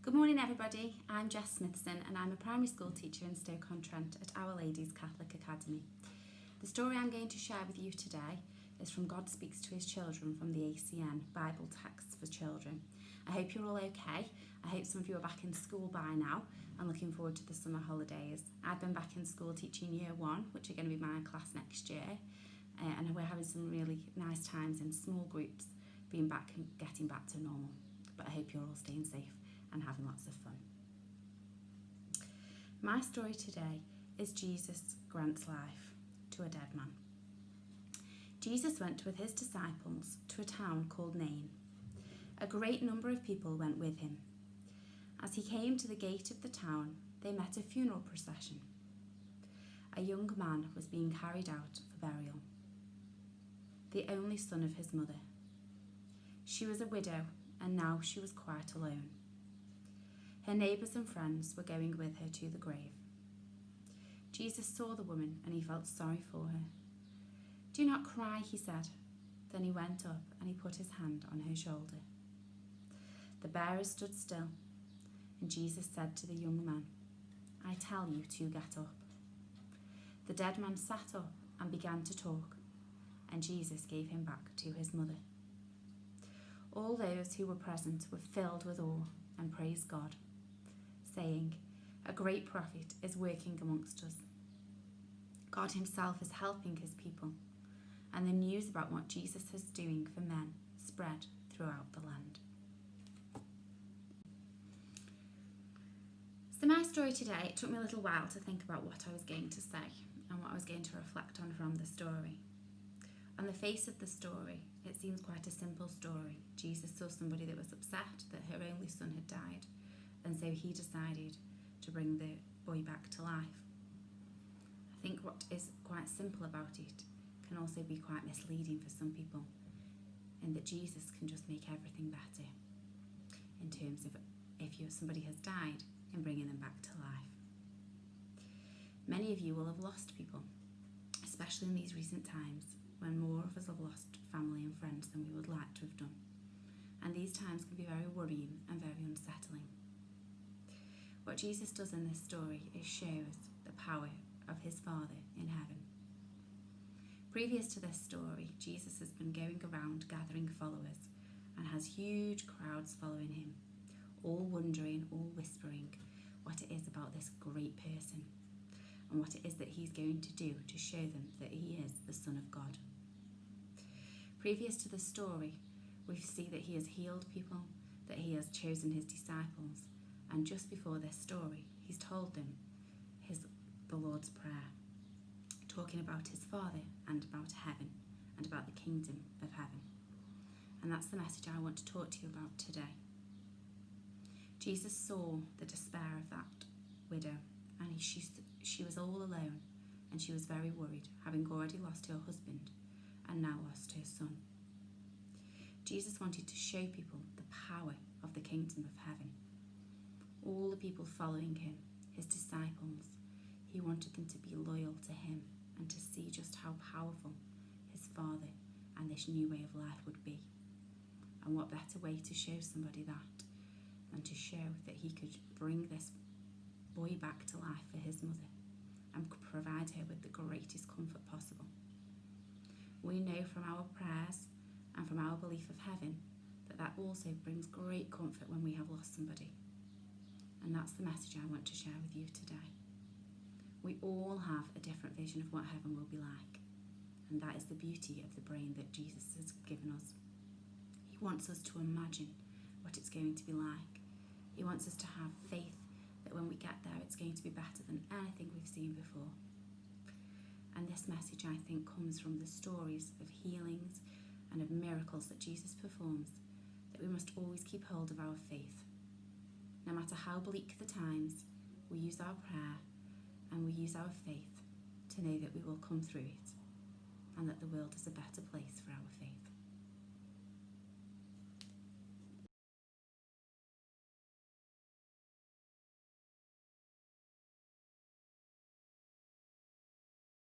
Good morning everybody, I'm Jess Smithson and I'm a primary school teacher in Stoke-on-Trent at Our Lady's Catholic Academy. The story I'm going to share with you today is from God Speaks to His Children from the ACN Bible Text for Children. I hope you're all okay. I hope some of you are back in school by now and looking forward to the summer holidays. I've been back in school teaching year 1, which are going to be my class next year, and we're having some really nice times in small groups, being back and getting back to normal. But I hope you're all staying safe and having lots of fun. My story today is Jesus grants life to a dead man. Jesus went with his disciples to a town called Nain. A great number of people went with him. As he came to the gate of the town, they met a funeral procession. A young man was being carried out for burial, the only son of his mother. She was a widow, and now she was quite alone. Her neighbours and friends were going with her to the grave. Jesus saw the woman and he felt sorry for her. "Do not cry," he said. Then he went up and he put his hand on her shoulder. The bearers stood still, and Jesus said to the young man, "I tell you to get up." The dead man sat up and began to talk, and Jesus gave him back to his mother. All those who were present were filled with awe and praised God, saying, "A great prophet is working amongst us. God himself is helping his people," and the news about what Jesus is doing for men spread throughout the land. So my story today, it took me a little while to think about what I was going to say and what I was going to reflect on from the story. On the face of the story, it seems quite a simple story. Jesus saw somebody that was upset that her only son had died, and so he decided to bring the boy back to life. I think what is quite simple about it can also be quite misleading for some people, in that Jesus can just make everything better in terms of if somebody has died and bringing them back to life. Many of you will have lost people, especially in these recent times when more of us have lost family and friends than we would like to have done. And these times can be very worrying and very unsettling. What Jesus does in this story is shows the power of his Father in heaven. Previous to this story, Jesus has been going around gathering followers and has huge crowds following him, all wondering, all whispering what it is about this great person and what it is that he's going to do to show them that he is the Son of God. Previous to the story, we see that he has healed people, that he has chosen his disciples, and just before this story, he's told them the Lord's Prayer, talking about his Father and about heaven and about the kingdom of heaven. And that's the message I want to talk to you about today. Jesus saw the despair of that widow, and she was all alone, and she was very worried, having already lost her husband and now lost her son. Jesus wanted to show people the power of the kingdom of heaven. All the people following him, his disciples, he wanted them to be loyal to him and to see just how powerful his Father and this new way of life would be. And what better way to show somebody that than to show that he could bring this boy back to life for his mother and provide her with the greatest comfort possible. We know from our prayers and from our belief of heaven that also brings great comfort when we have lost somebody. And that's the message I want to share with you today. We all have a different vision of what heaven will be like, and that is the beauty of the brain that Jesus has given us. He wants us to imagine what it's going to be like. He wants us to have faith that when we get there it's going to be better than anything we've seen before. And this message, I think, comes from the stories of healings and of miracles that Jesus performs, that we must always keep hold of our faith. No matter how bleak the times, we use our prayer and we use our faith to know that we will come through it and that the world is a better place for our faith.